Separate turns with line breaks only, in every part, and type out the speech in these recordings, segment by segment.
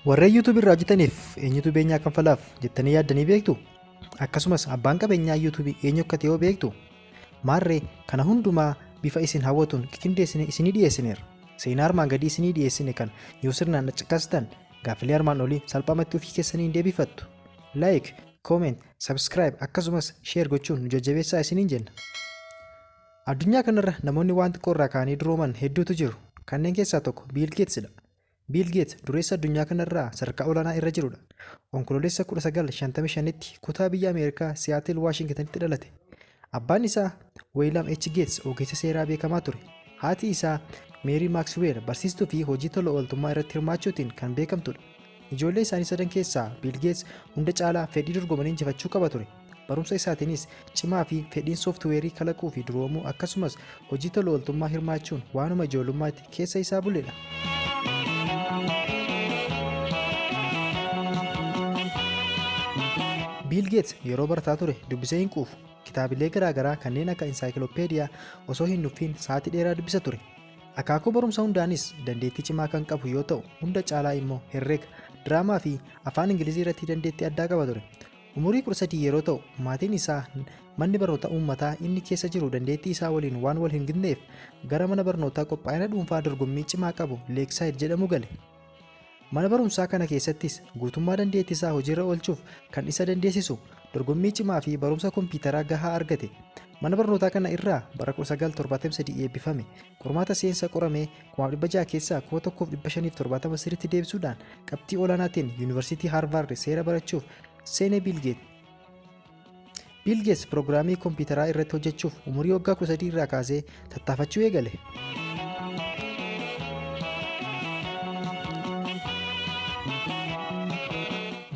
Warreen YouTube irraa hojjetaniif eenyutu beenyaa kaffalaaf jettanii yaaddanii beektu? Akkasumas abbaan qabeenyaa YouTube eenyu akka ta'e beektu? Maarree kana hundumaa bifa isin hawwatuun qindeessine isinii dhiyeessineera. Seenaa armaan gadii isinii dhiyeessine kan yoo sirnaan caqastan gaaffilee armaan olii salphaamatti ofii keessanii deebifattu. Like, comment, subscribe akkasumas share gochuun nu jajjabeessaa isiniin jenna. Addunyaa kanarra namoonni waan xiqqoo irraa ka'anii durooman hedduutu jiru. Kanneen keessaa tokko Bill Gatesidha. Bill Gates dureessa addunyaa kanarraa sadarkaa olaanaa irra jirudha. Onkololeessa 1955tti kutaa biyya Ameerikaa Seattle, Washingtonitti dhalate. Abbaan isaa William H. Gates ogeessa seeraa beekamaa ture. Haati isaa Mary Maxwell barsiistuu fi hojii tola ooltummaa irratti hirmaachuutiin kan beekamtudha. Ijoollee isaanii sadan keessaa Bill Gates hunda caalaa fedhii dorgomanii injifachuu qaba ture. Barumsa isaatiinis cimaa fi fedhiin sooftuweerii kalaquu fi duroomuu akkasumas hojii tola ooltummaa hirmaachuun waanuma ijoollummaatti keessa isaa buledha. Bill Gates yeroo barataa ture dubbisee hin quufu. Kitaabilee garaagaraa kanneen akka insaayikilopeediyaa osoo hin nuffiin sa'aatii dheeraa dubbisa ture. Akaakuu barumsa hundaanis dandeettii cimaa kan qabu yoo ta'u, hunda caalaa immoo herreega, diraamaa fi afaan Ingilizii irratti dandeettii addaa qaba ture. Umurii 13 yeroo ta'u, maatiin isaa manni barnoota uummataa inni keessa jiru dandeettii isaa waliin waan wal hin gitneef gara mana barnootaa qophaa'ina dhuunfaa dorgommii cimaa qabu Leeksaayiid jedhamu gale. Mana barumsaa kana keessattis guutummaa dandeettii isaa hojiirra oolchuuf kan isa dandeessisu dorgommii cimaa fi barumsa kompiitaraa gahaa argate. Mana barnootaa kana irraa bara 1973 eebbifame. Qormaata seensa qoramee 1600 keessaa 1570 sirriitti deebisuudhaan qabxii olaanaatiin Yuunivarsiitii Haarvaard seera barachuuf seene Bill Gates. Bill Gates piroogiraamii kompiitaraa irratti hojjechuuf umurii waggaa 13 irraa kaasee tattaafachuu eegale.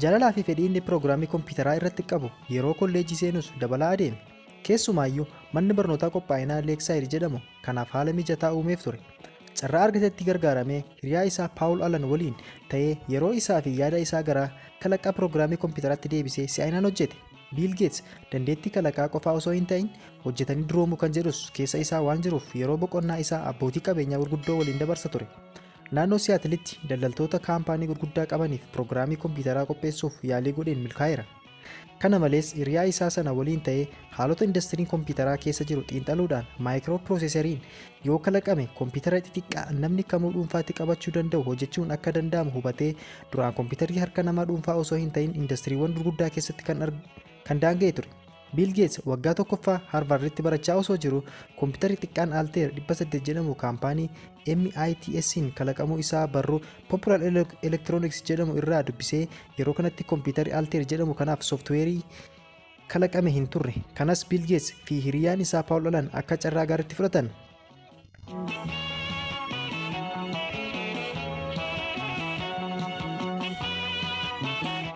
Jaalalaa fi fedhii inni piroogiraamii kompiitaraa irratti qabu yeroo kolleejjii seenus dabalaa adeeme. Keessumaayyuu manni barnootaa qophaa'inaa Leeksaayiid jedhamu kanaaf haala mijataa uumeef ture. Carraa argatetti gargaaramee hiriyaa isaa Paul Allen waliin ta'ee yeroo isaa fi yaada isaa gara kalaqaa piroogiraamii kompiitaraatti deebisee si'aayinaan hojjete. Bill Gates dandeettii kalaqaa qofaa osoo hin ta'in hojjetanii duroomuu kan jedhus keessa isaa waan jiruuf yeroo boqonnaa isaa abbootii qabeenyaa gurguddoo waliin dabarsa ture. Naannoo Siyaatilitti daldaltoota kaampaanii gurguddaa qabaniif piroogiraamii kompiitaraa qopheessuuf yaalii godheen milkaa'eera. Kana malees hiriyaa isaa sana waliin ta'ee haalota indastiriin kompiitaraa keessa jiru xiinxaluudhaan maayikiroopirooseseriin yoo kalaqame kompiitara xixiqqaa namni kamuu dhuunfaatti qabachuu danda'u hojjechuun akka danda'amu hubatee duraan kompiitarri harka namaa dhuunfaa osoo hin ta'in indastiriiwwan gurguddaa keessatti kan daanga'e ture. Bill Gates waggaa tokkoffaa Haarvarditti barachaa osoo jiru kompiitarri xiqqaan Altair 800 jedhamu kaampaanii MITS'n kalaqamuu isaa barruu Popular Electronics jedhamu irraa dubbisee yeroo kanatti kompiitarri Altair jedhamu kanaaf sooftuweerii kalaqame hin turre. Kanas Bill Gates fi hiriyaan isaa Paul Allen akka carraa gaariitti fudhatan.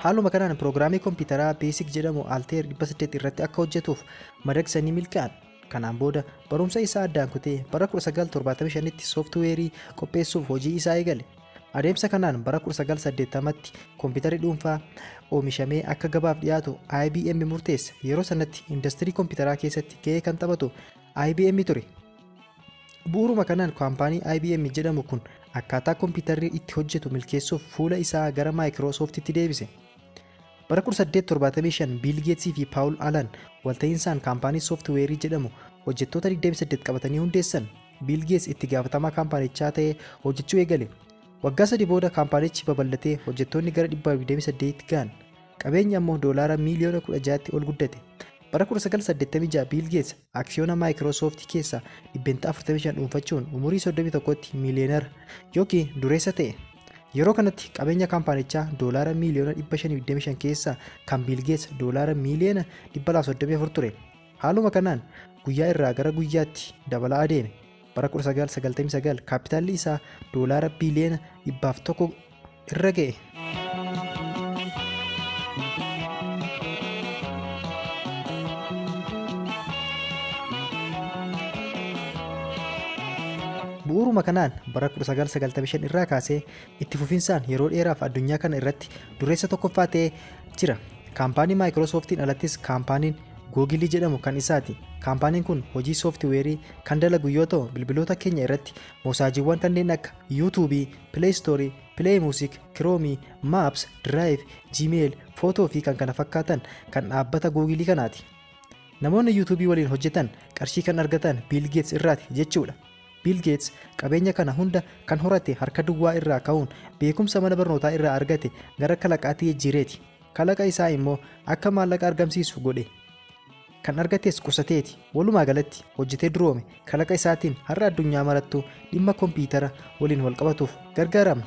Haaluma kanaan piroogiraamii kompiitaraa Basic jedhamu Altair 800 irratti akka hojjetuuf madagsanii milkaa'an. Kanaan booda barumsa isaa addaan kutee bara 1975tti sooftuweerii qopheessuuf hojii isaa eegale. Adeemsa kanaan bara 1980tti kompiitarri dhuunfaa oomishamee akka gabaaf dhiyaatu IBM murteesse. Yeroo sanatti indastirii kompiitaraa keessatti gahee kan taphatu IBM ture. Bu'uuruma kanaan kaampaanii IBM jedhamu kun akkaataa kompiitarri itti hojjetu milkeessuuf fuula isaa gara Maayikiroosooftitti deebise. Bara 1875 Bill Gates fi Paul Allen walta'iinsaan kaampaanii sooftuweerii jedhamu hojjettoota 28 qabatanii hundeessan. Bill Gates itti gaafatamaa kaampaanichaa ta'ee hojjechuu eegale. Waggaa 3 booda kaampaanichi babal'atee hojjettoonni gara 128 ga'an. Qabeenyi ammoo doolaara miiliyoona 16tti ol guddate. Bara 1986 Bill Gates aksiyoona Maayikiroosooftii keessaa 45% dhuunfachuun umurii 31tti miiliyoonara yookiin dureessa ta'e. Yeroo kanatti qabeenya kaampaanichaa doolaara miiliyoona 525 keessaa kan Bill Gates doolaara miiliyoona 234 ture. Haaluma kanaan guyyaa irraa gara guyyaatti dabalaa adeeme. Bara 1999 kaapitaalli isaa doolaara biiliyoona 100 irra ga'e. Bu'uuruma kanaan bara 1995 irraa kaasee itti fufinsaan yeroo dheeraaf addunyaa kana irratti dureessa tokkoffaa ta'ee jira. Kaampaanii Maayikiroosooftiin alattis kaampaaniin Google jedhamu kan isaati. Kaampaaniin kun hojii sooftiweerii kan dalagu yoo ta'u bilbiloota keenya irratti moosaajiiwwan kanneen akka YouTube, Play Store, Play Music, Chrome, Maps, Drive, Gmail, Photo fi kan kana fakkaatan kan dhaabbata Google kanaati. Namoonni YouTube waliin hojjetan qarshii kan argatan Bill Gates irraati jechuudha. Bill Gates qabeenya kana hunda kan horate harka duwwaa irraa ka'uun beekumsa mana barnootaa irraa argate gara kalaqaatti jijjiireeti. Kalaqa isaa immoo akka maallaqa argamsiisu godhe. Kan argates qusateeti. Walumaa galatti hojjetee duroome kalaqa isaatiin har'a addunyaa marattuu dhimma kompiitara waliin wal qabatuuf gargaaramna.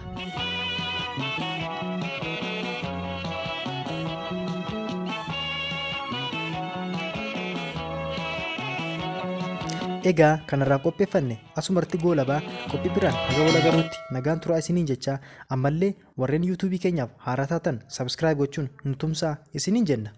Egaa kanarraa qopheeffanne asumarratti goolabaa qophii biraan haga wal agaruutti nagaan turaa isiniin jechaa ammallee warreen YouTube keenyaaf haaraa taatan subscribe gochuun nu tumsaa isiniin jenna.